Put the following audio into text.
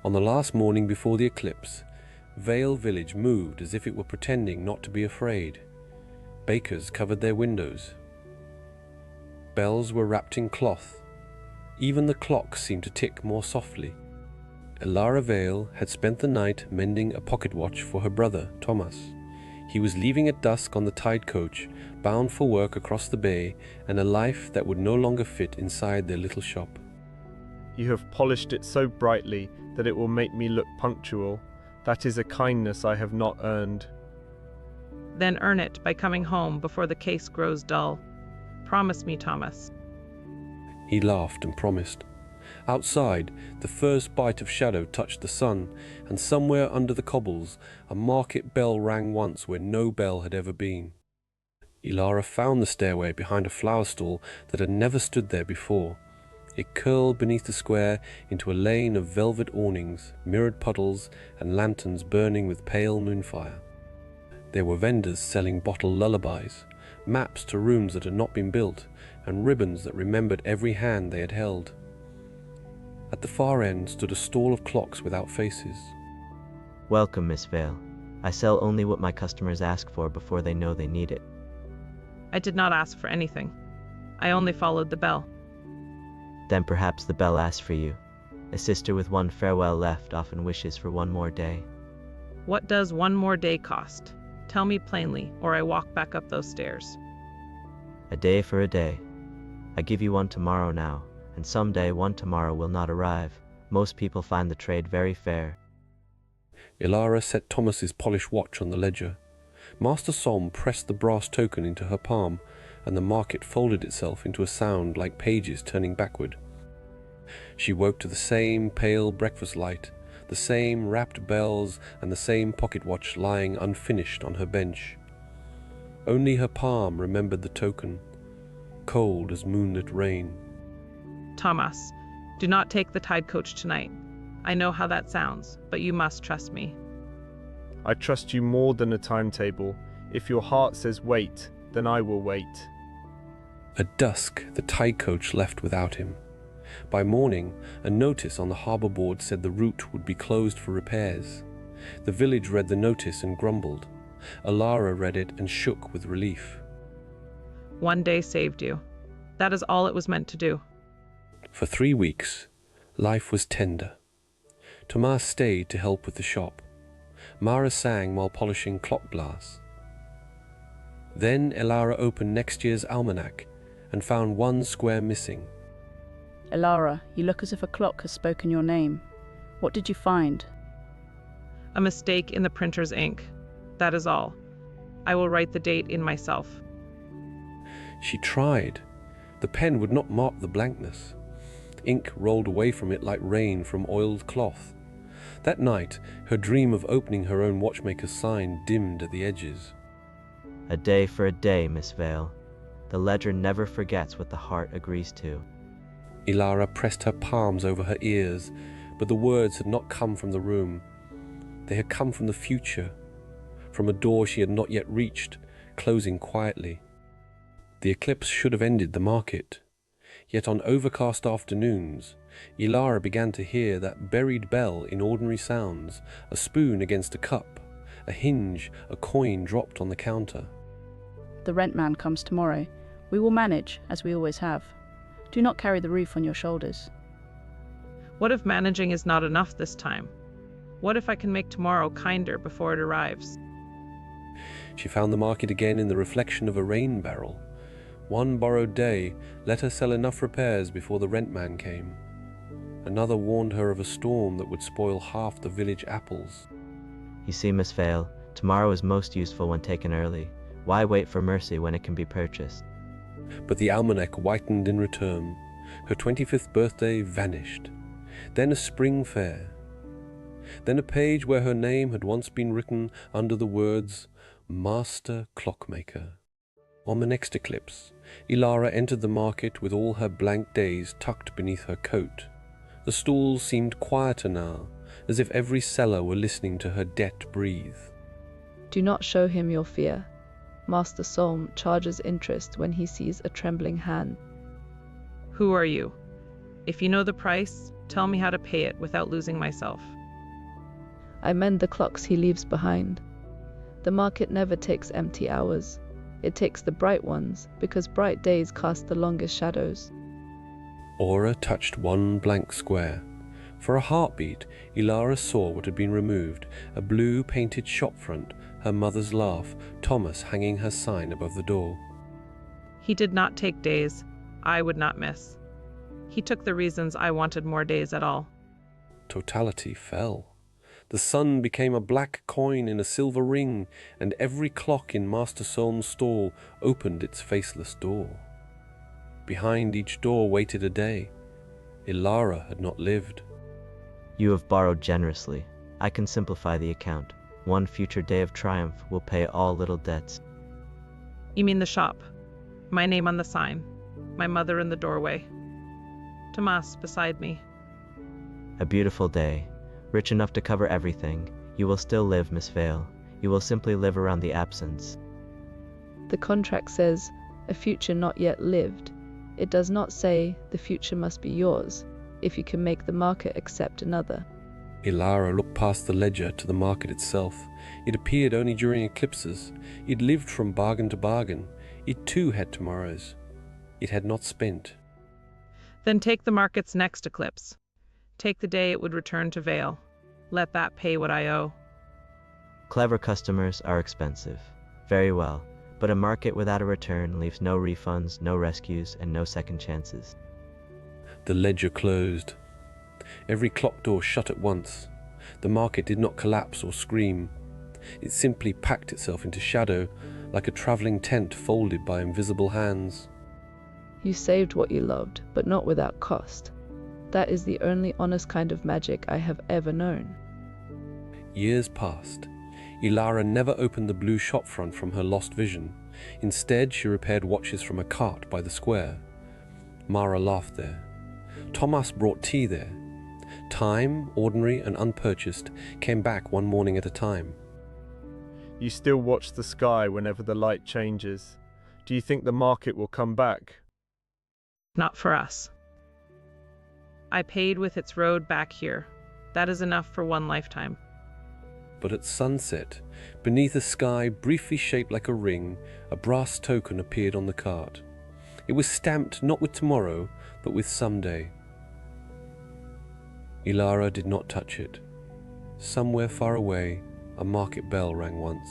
On the last morning before the eclipse, Vale Village moved as if it were pretending not to be afraid. Bakers covered their windows. Bells were wrapped in cloth. Even the clocks seemed to tick more softly. Elara Vale had spent the night mending a pocket watch for her brother, Thomas. He was leaving at dusk on the tide coach, bound for work across the bay and a life that would no longer fit inside their little shop. You have polished it so brightly that it will make me look punctual. That is a kindness I have not earned. Then earn it by coming home before the case grows dull. Promise me, Thomas. He laughed and promised. Outside, the first bite of shadow touched the sun, and somewhere under the cobbles, a market bell rang once where no bell had ever been. Elara found the stairway behind a flower stall that had never stood there before. It curled beneath the square into a lane of velvet awnings, mirrored puddles, and lanterns burning with pale moonfire. There were vendors selling bottled lullabies, maps to rooms that had not been built, and ribbons that remembered every hand they had held. At the far end stood a stall of clocks without faces. Welcome, Miss Vale. I sell only what my customers ask for before they know they need it. I did not ask for anything. I only followed the bell. Then perhaps the bell asked for you. A sister with one farewell left often wishes for one more day. What does one more day cost? Tell me plainly, or I walk back up those stairs. A day for a day. I give you one tomorrow now, and someday one tomorrow will not arrive. Most people find the trade very fair. Elara set Thomas's polished watch on the ledger. Master Som pressed the brass token into her palm, and the market folded itself into a sound like pages turning backward. She woke to the same pale breakfast light, the same wrapped bells, and the same pocket watch lying unfinished on her bench. Only her palm remembered the token, cold as moonlit rain. Thomas, do not take the tide coach tonight. I know how that sounds, but you must trust me. I trust you more than a timetable. If your heart says wait, then I will wait. At dusk, the tide coach left without him. By morning, a notice on the harbour board said the route would be closed for repairs. The village read the notice and grumbled. Elara read it and shook with relief. One day saved you. That is all it was meant to do. For 3 weeks, life was tender. Thomas stayed to help with the shop. Mara sang while polishing clock glass. Then Elara opened next year's almanac and found one square missing. Elara, you look as if a clock has spoken your name. What did you find? A mistake in the printer's ink. That is all. I will write the date in myself. She tried. The pen would not mark the blankness. Ink rolled away from it like rain from oiled cloth. That night, her dream of opening her own watchmaker's sign dimmed at the edges. A day for a day, Miss Vale. The ledger never forgets what the heart agrees to. Elara pressed her palms over her ears, but the words had not come from the room. They had come from the future, from a door she had not yet reached, closing quietly. The eclipse should have ended the market. Yet on overcast afternoons, Elara began to hear that buried bell in ordinary sounds, a spoon against a cup, a hinge, a coin dropped on the counter. The rent man comes tomorrow. We will manage, as we always have. Do not carry the roof on your shoulders. What if managing is not enough this time? What if I can make tomorrow kinder before it arrives? She found the market again in the reflection of a rain barrel. One borrowed day let her sell enough repairs before the rent man came. Another warned her of a storm that would spoil half the village apples. You see, Miss Vale, tomorrow is most useful when taken early. Why wait for mercy when it can be purchased? But the almanac whitened in return. Her 25th birthday vanished. Then a spring fair. Then a page where her name had once been written under the words, Master Clockmaker. On the next eclipse, Elara entered the market with all her blank days tucked beneath her coat. The stalls seemed quieter now, as if every seller were listening to her debt breathe. Do not show him your fear. Master Solm charges interest when he sees a trembling hand. Who are you? If you know the price, tell me how to pay it without losing myself. I mend the clocks he leaves behind. The market never takes empty hours. It takes the bright ones, because bright days cast the longest shadows. Aura touched one blank square. For a heartbeat, Ilara saw what had been removed, a blue painted shopfront, her mother's laugh, Thomas hanging her sign above the door. He did not take days I would not miss. He took the reasons I wanted more days at all. Totality fell. The sun became a black coin in a silver ring, and every clock in Master Solm's stall opened its faceless door. Behind each door waited a day. Ilara had not lived. You have borrowed generously. I can simplify the account. One future day of triumph will pay all little debts. You mean the shop? My name on the sign. My mother in the doorway. Tomas beside me. A beautiful day. Rich enough to cover everything. You will still live, Miss Vale. You will simply live around the absence. The contract says, a future not yet lived. It does not say, the future must be yours, if you can make the market accept another. Ilara looked past the ledger to the market itself. It appeared only during eclipses. It lived from bargain to bargain. It too had tomorrows. It had not spent. Then take the market's next eclipse. Take the day it would return to Vale. Let that pay what I owe. Clever customers are expensive. Very well, but a market without a return leaves no refunds, no rescues, and no second chances. The ledger closed. Every clock door shut at once. The market did not collapse or scream. It simply packed itself into shadow, like a travelling tent folded by invisible hands. You saved what you loved, but not without cost. That is the only honest kind of magic I have ever known. Years passed. Ilara never opened the blue shopfront from her lost vision. Instead, she repaired watches from a cart by the square. Mara laughed there. Thomas brought tea there. Time, ordinary and unpurchased, came back one morning at a time. You still watch the sky whenever the light changes. Do you think the market will come back? Not for us. I paid with its road back here. That is enough for one lifetime. But at sunset, beneath a sky briefly shaped like a ring, a brass token appeared on the cart. It was stamped not with tomorrow, but with someday. Ilara did not touch it. Somewhere far away, a market bell rang once.